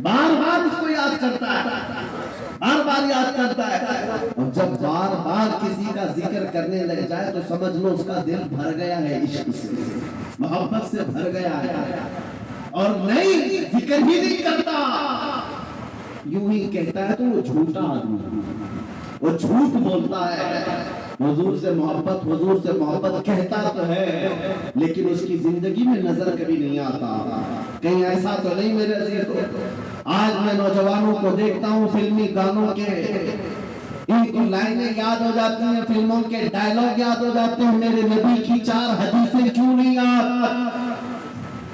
بار بار اس کو یاد کرتا ہے، بار بار یاد کرتا ہے، اور جب بار بار کسی کا ذکر کرنے لگ جائے تو سمجھ لو اس کا دل بھر گیا ہے، عشق سے، محبت سے بھر گیا ہے، اور نہیں ذکر ہی نہیں کرتا، یوں ہی کہتا ہے تو وہ جھوٹا آدمی ہے، وہ جھوٹ بولتا ہے۔ حضور سے محبت کہتا تو ہے لیکن اس کی زندگی میں نظر کبھی نہیں آتا۔ کہیں ایسا تو نہیں میرے عزیزو، آج میں نوجوانوں کو دیکھتا ہوں فلمی گانوں کے ان کو لائنیں یاد ہو جاتی ہیں، فلموں کے ڈائلاگ یاد ہو جاتے ہیں، میرے نبی کی 4 حدیثیں کیوں نہیں یاد؟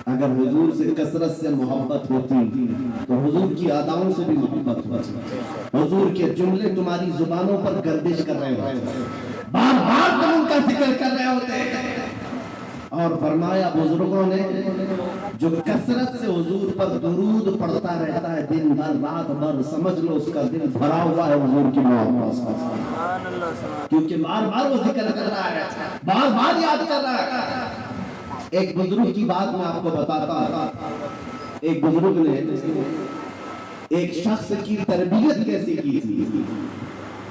اگر حضور سے کثرت سے محبت ہوتی تو حضور کی اداؤں سے بھی محبت ہوتی، حضور کے جملے تمہاری زبانوں پر گردش کر رہے ہوتے، بار بار تم ان کا ذکر کر رہے ہوتے۔ اور فرمایا بزرگوں نے جو کثرت سے حضور پر درود پڑھتا رہتا ہے دن بھر رات بھر، سمجھ لو اس کا دل بھرا ہوا ہے حضور کی محبت سے، کیونکہ بار بار وہ ذکر کر رہا ہے، بار بار یاد کر رہا ہے۔ ایک بزرگ کی بات میں آپ کو بتاتا، ایک بزرگ نے ایک شخص کی تربیت کیسی کی تھی۔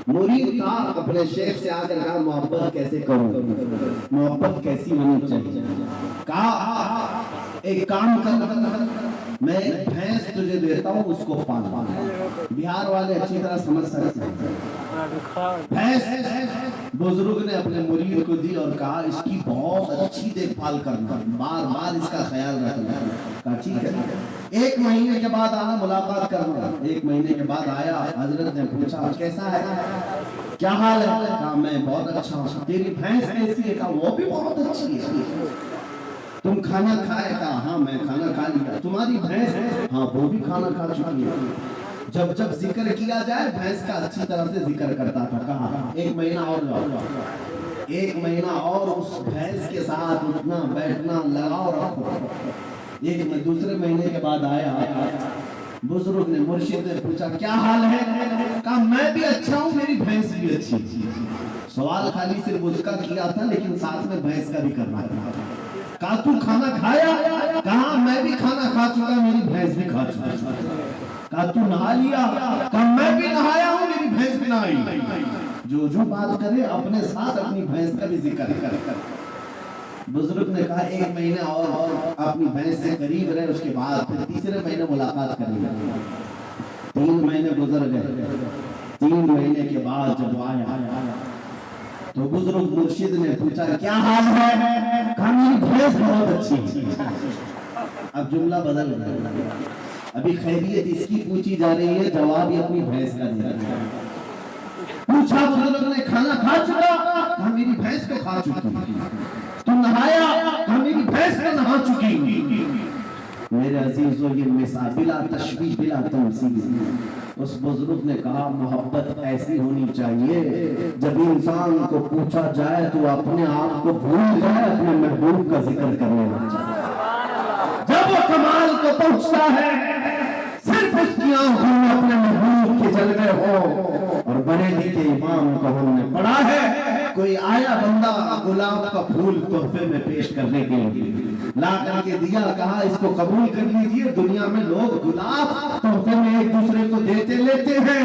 مرید تھا، اپنے شیخ سے آ کر کہا محبت کیسے کروں، محبت کیسی ہونی چاہیے؟ کہا ایک کام کر، میں بھینس تجھے دیتا ہوں، اس کو پالنا۔ بہار والے اچھی طرح سمجھ سکتے ہیں، بھینس بزرگ نے اپنے مرید کو دی اور کہا اس کی بہت اچھی دیکھ بھال کرنا، بار بار اس کا خیال رکھنا۔ کہا ٹھیک ہے، 1 مہینے کے بعد آنا ملاقات کرنا۔ 1 مہینے کے بعد آیا، حضرت نے پوچھا کیسا ہے، کیا حال ہے؟ کہا میں بہت اچھا ہوں۔ تیری بھینس کیسی ہے؟ کہا وہ بھی بہت اچھی ہے۔ تم کھانا کھائے؟ کہا ہاں میں کھانا کھا لیا۔ تمہاری بھینس؟ ہاں وہ بھی کھانا کھا چکی ہے۔ جب جب ذکر کیا جائے بھینس کا اچھی طرح سے ذکر کرتا تھا۔ کہا 1 مہینہ اور جاؤ، 1 مہینہ اور اس بھینس کے ساتھ اٹھنا بیٹھنا لگاؤ رکھو۔ دوسرے مہینے کے بعد آیا، بزرگ نے مرشد نے پوچھا کیا حال ہے؟ کہا میں بھی اچھا ہوں، میری بھینس بھی اچھی۔ سوال خالی صرف اس کا کیا تھا لیکن ساتھ میں بھینس کا بھی کرنا تھا۔ کہا تو کھانا کھایا؟ کہا میں بھی کھانا کھا چکا، میری بھینس بھی کھا چکا۔ کہا تو نہا لیا؟ کہا میں بھی نہایا ہوں، میری بھینس بھی نہائی۔ جو بات کرے اپنے ساتھ اپنی بھینس کا بھی ذکر کر۔ بزرگ نے کہا 1 مہینے اور اپنی بھینس سے قریب رہے، اس کے بعد پھر تیسرے مہینے ملاقات کریں گے۔ 3 مہینے گزر گئے۔ 3 مہینے کے بعد جب آیا تو بزرگ مرشد نے پوچھا کیا حال ہے؟ کہا میری بھینس بہت اچھی ہے۔ اب جملہ بدل گیا، ابھی خیریت اس کی پوچھی جا رہی ہے، جواب ہی اپنی بھینس کا دیا جا رہا ہے۔ پوچھا بزرگ نے کھانا کھا چکا؟ کہا میری بھینس کو کھا چکی۔ تم نہایا؟ کہا میری بھینس کو نہا چکی۔ میرے عزیزو یہ مثال بلا تشبیہ بلا تمثیل، اس بزرگ نے کہا محبت ایسی ہونی چاہیے جب انسان کو پوچھا جائے تو اپنے آپ کو بھول جائے، اپنے محبوب کا ذکر کرنے لگ جائے۔ جب وہ کمال کو پہنچتا ہے صرف اس کی آنکھوں میں اپنے محبوب کے جلوے ہو۔ اور بریلی کے امام کو ہم نے پڑھا ہے، کوئی آیا بندہ گلاب کا پھول تحفے میں پیش کرنے کے لیے لا کر کے دیا، کہا اس کو قبول کر لیجئے۔ دنیا میں لوگ گلاب تحفے میں ایک دوسرے کو دیتے لیتے ہیں،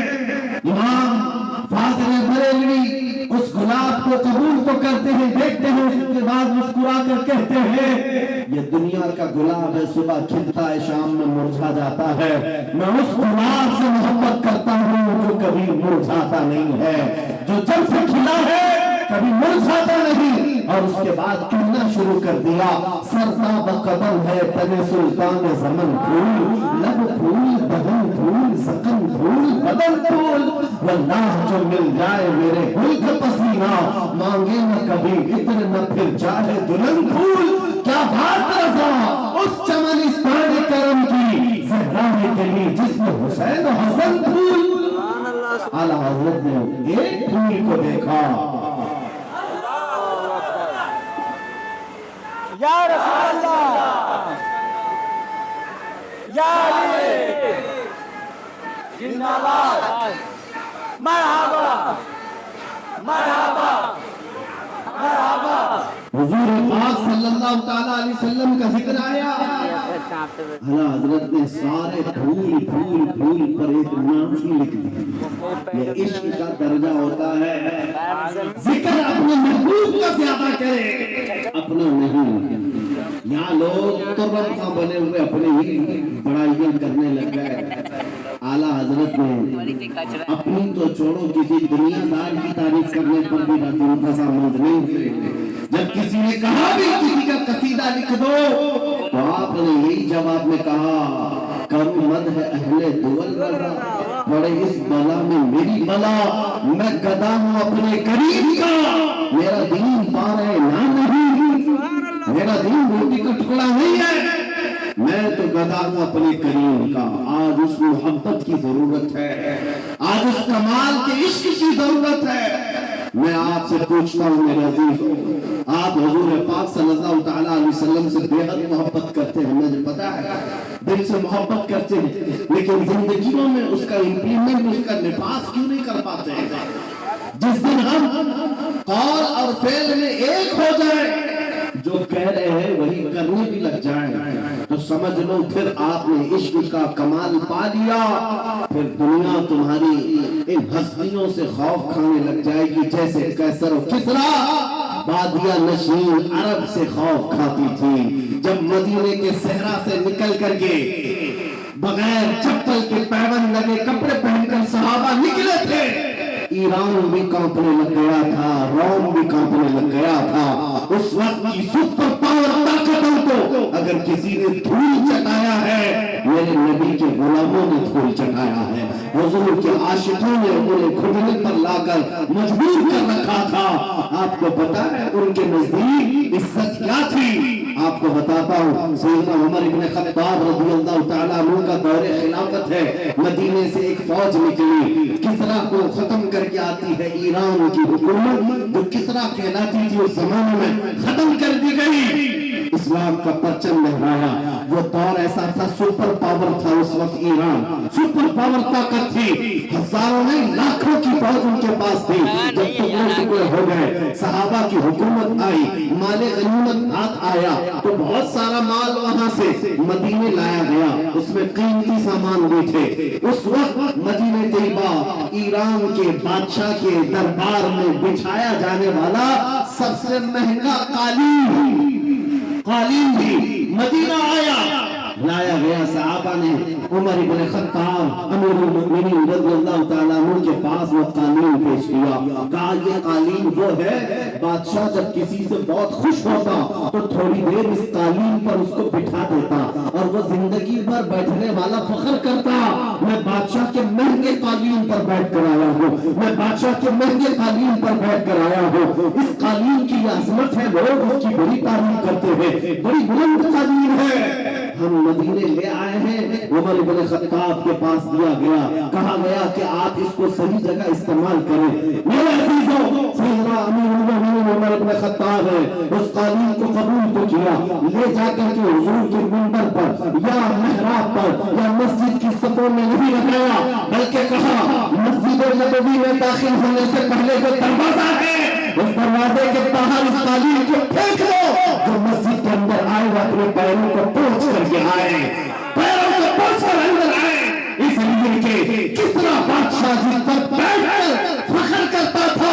امام فاضل بریلوی اس گلاب کو قبول تو کرتے ہیں، دیکھتے ہیں، اس کے بعد مسکرا کر کہتے ہیں یہ دنیا کا گلاب ہے، صبح کھلتا ہے شام میں مرجھا جاتا ہے، میں اس گلاب سے محبت کرتا ہوں جو کبھی مرجھاتا نہیں ہے، جو جب سے کھلا ہے کبھی مرجھاتا نہیں۔ اور اس کے بعد کہنا شروع کر دیا سرتاب قدم ہے تن سلطان زمن پھول، لب پھول بدن پھول زخم پھول بدن پھول، واللہ جو مل جائے میرے گل کا پسینہ مانگے نہ کبھی عطر نہ پھر جائے دلہن پھول۔ کیا بات رضا اس چمنستان کرم کی، زہرا ہے گلی جس میں حسین و حسن پھول۔ اعلیٰ حضرت نے ایک پھول کو دیکھا، یا رسول اللہ، یا علی زندہ باد، مرحبا مرحبا مرحبا۔ حضور پاک صلی اللہ تعالیٰ علیہ وسلم کا ذکر آیا، اعلیٰ حضرت نے سارے پھول پھول پھول پر ایک نام ہی لکھ دیا۔ یہ عشق کا درجہ ہوتا ہے، ذکر اپنے محبوب کا زیادہ کرے، اپنا نہیں۔ یہاں لوگ تو رب کا بنے ہوئے اپنے ہی بڑائیاں کرنے لگ گئے۔ اعلیٰ حضرت نے اپنی تو چھوڑو، کسی دنیا دار کی تعریف کرنے پر بھی رضامند نہیں ہوئے۔ جب کسی نے کہا بھی کسی کا قصیدہ لکھ دو تو آپ نے یہی جواب میں کہا، کرو مدح اہل دول رضا، پڑے اس بلا میں میری بلا، میں گدا ہوں اپنے کریم کا، میرا دین پارے نہ نہیں، میرا دین روٹی کا ٹکڑا نہیں ہے، میں تو گدا ہوں اپنے کریم کا۔ آج اس محبت کی ضرورت ہے، آج اس کمال کے عشق کی ضرورت ہے۔ میں آپ سے پوچھتا ہوں میرے عزیزوں، آپ حضور پاک صلی اللہ تعالیٰ علیہ وسلم سے بے حد محبت کرتے ہیں، مجھے پتا ہے دل سے محبت کرتے ہیں، لیکن زندگیوں میں اس کا امپلیمنٹ، اس کا نفاذ کیوں نہیں کر پاتے ہیں؟ جس دن ہم قول اور فعل میں ایک ہو جائیں، جو کہہ رہے ہیں وہی کرنے بھی لگ جائیں، تو سمجھ لو پھر آپ نے عشق کا کمال پا لیا، پھر دنیا تمہاری ان ہستیوں سے خوف کھانے لگ جائے گی جیسے قیصر و کسریٰ بادیہ نشین عرب سے خوف کھاتی تھی۔ جب مدینے کے صحرا سے نکل کر کے بغیر چپل کے پیون لگے کپڑے پہن کر صحابہ نکلے تھے، ایران بھی کانپنے لگ گیا تھا، روم بھی کانپنے لگ گیا تھا۔ اس وقت کی سپر پاور طاقتوں کو اگر کسی نے دھول چٹایا ہے، میرے نبی کے غلاموں نے دھول چٹایا ہے۔ حضور کے عاشقوں نے انہیں گھٹنے پر لا کر مجبور کر رکھا تھا۔ آپ کو پتا ہے ان کے نزدیک عزت کیا تھی؟ آپ کو بتاتا ہوں، سیدنا عمر ابن خطاب رضی اللہ تعالیٰ عنہ کا دور خلافت ہے، مدینے سے ایک فوج نکلی، کسریٰ کو ختم کر کے آتی ہے، ایران کی حکومت جو کسریٰ کہلاتی تھی اس زمانے میں ختم کر دی گئی، اسلام کا پرچم لہرایا۔ وہ دور ایسا تھا، سپر پاور تھا اس وقت ایران، سپر پاور طاقت تھی، ہزاروں میں لاکھوں کی فوج ان کے پاس تھی۔ جب ٹکڑے ٹکڑے ہو گئے، صحابہ کی حکومت آئی، مال غنیمت ہاتھ آیا تو بہت سارا مال وہاں سے مدینے لایا گیا، اس میں قیمتی سامان بھی تھے۔ اس وقت مدینہ طیبہ ایران کے بادشاہ کے دربار میں بچھایا جانے والا سب سے مہنگا قالین بھی مدینہ آیا، لایا گیا۔ صحابہ نے عمر ابن خطاب امیر المؤمنین رضی اللہ تعالیٰ عنہ کے پاس وہ قالین پیش کیا، کہا یہ قالین وہ ہے، بادشاہ جب کسی سے بہت خوش ہوتا تو تھوڑی دیر اس قالین پر اس کو بٹھا دیتا اور وہ زندگی بھر بیٹھنے والا فخر کرتا، میں بادشاہ کے مہنگے قالین پر بیٹھ کر آیا ہوں، میں بادشاہ کے مہنگے قالین پر بیٹھ کر آیا ہوں۔ اس قالین کی یہ عظمت ہے، لوگ اس کی بڑی تعریف کرتے ہیں، بڑی بلند قالین ہے۔ ہم مدینے لے آئے ہیں، عمر ابن خطاب کے پاس دیا گیا، کہا گیا کہ آپ اس کو صحیح جگہ استعمال کریں۔ میرے عزیزوں، سیدنا امیر المؤمنین عمر ابن خطاب ہے، اس قالین کو قبول تو کیا، لے جا کر کے حضور کے منبر پر یا محراب پر یا مسجد کی صفوں میں نہیں لگایا، بلکہ کہا مسجد نبوی میں داخل ہونے سے پہلے جو دروازہ ہے اس دروازے کے باہر اس قالین کو پھینک دو، جو مسجد کے اندر آئے وہ اپنے پیروں کو پوچھ کر کے آئے، پیروں کو پوچھ کر اندر آئے، اس لیے کہ کسریٰ بادشاہ جس پر بیٹھ کر فخر کرتا تھا،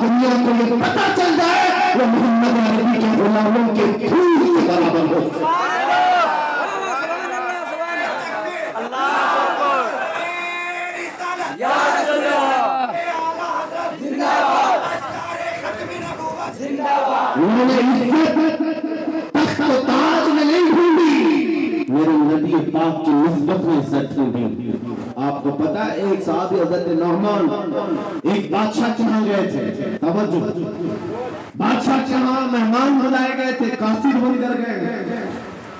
دنیا کو یہ پتہ چل جائے وہ محمد عربی کے غلاموں کے دھول کے برابر ہو۔ انہوں نے عزت تخت و تاج میں نہیں ڈھونڈی، میرے نبی پاک کی نسبت میں عزت ڈھونڈی۔ آپ کو پتا ہے ایک صحابی حضرت نعمان ایک بادشاہ کے ہاں گئے تھے، توجہ، بادشاہ کے ہاں مہمان بلائے گئے تھے، قاصد بن کر گئے،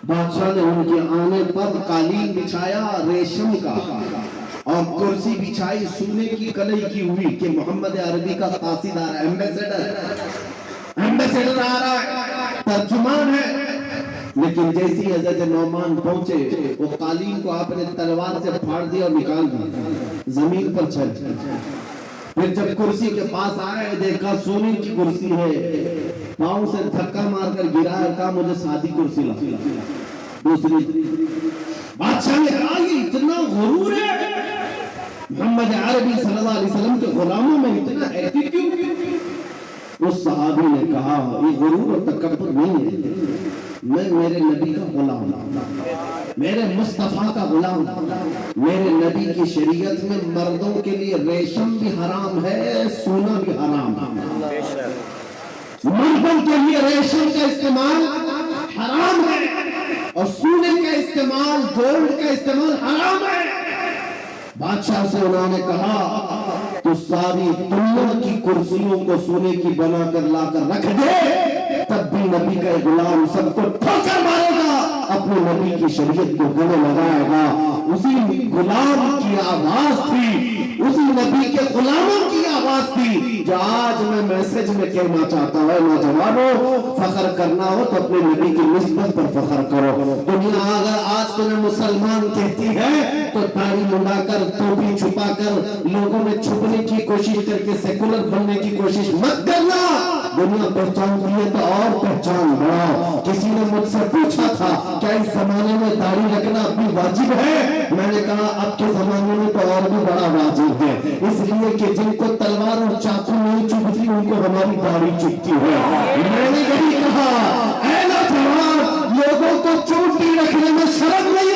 بادشاہ نے ان کے آنے پر قالین بچھایا ریشم کا اور کرسی بچھائی سونے کی کلئی کی ہوئی کہ محمد عربی کا قاصد آ رہا ہے، ایمبیسیڈر آ رہا ہے، ترجمان ہے۔ لیکن جیسی حضرت نعمان پہنچے وہ قالین کو آپ نے تلوار سے پھاڑ دیا اور نکال دیا، زمین پر چھل پھر جب کرسی کے پاس آئے دیکھا سونے کی کرسی ہے، پاؤں سے دھکا مار کر گرایا، کہا مجھے سادی کرسی لا۔ دوسری بادشاہ نے کہا یہ اتنا غرور ہے، محمد عربی صلی اللہ علیہ وسلم کے غلاموں میں اتنا ایٹیٹیوڈ۔ اس صحابی نے کہا یہ غرور اور تکبر نہیں ہے، میں میرے نبی کا غلام، میرے مصطفیٰ کا غلام، میرے نبی کی شریعت میں مردوں کے لیے ریشم بھی حرام ہے، سونا بھی حرام ہے، مردوں کے لیے ریشم کا استعمال حرام ہے اور سونے کا استعمال، گولڈ کا استعمال حرام ہے۔ بادشاہ سے انہوں نے کہا تو ساری دنیا کی کرسیوں کو سونے کی بنا کر لا کر رکھ دے، تب بھی نبی کا غلام سب کو ٹھوکر مارے گا، اپنے نبی کی شریعت کو گلے لگائے گا۔ اسی غلام کی آواز تھی، اسی نبی کے غلاموں کی آواز تھی جو آج میں میسج میں کہنا چاہتا ہوں، نوجوانوں فخر کرنا ہو تو اپنے نبی کی نسبت پر فخر کرو۔ دنیا اگر آج تمہیں مسلمان کہتی ہے تو داڑھی منڈا کر، ٹوپی چھپا کر، لوگوں میں چھپنے کی کوشش کر کے سیکولر بننے کی کوشش مت کرنا۔ دنیا پہچانتی ہے تو اور پہچان بڑھاؤ۔ کسی نے مجھ سے پوچھا تھا کیا اس زمانے میں داڑھی رکھنا اپنی واجب ہے؟ میں نے کہا اب کے زمانے میں تو اور بھی بڑا واجب ہے، اس لیے کہ جن کو تلوار اور چاقو نہیں چبھتی ان کو ہماری داڑھی چبھتی ہے۔ میں نے یہی کہا اے نوجوان، لوگوں کو چوٹی رکھنے میں شرم نہیں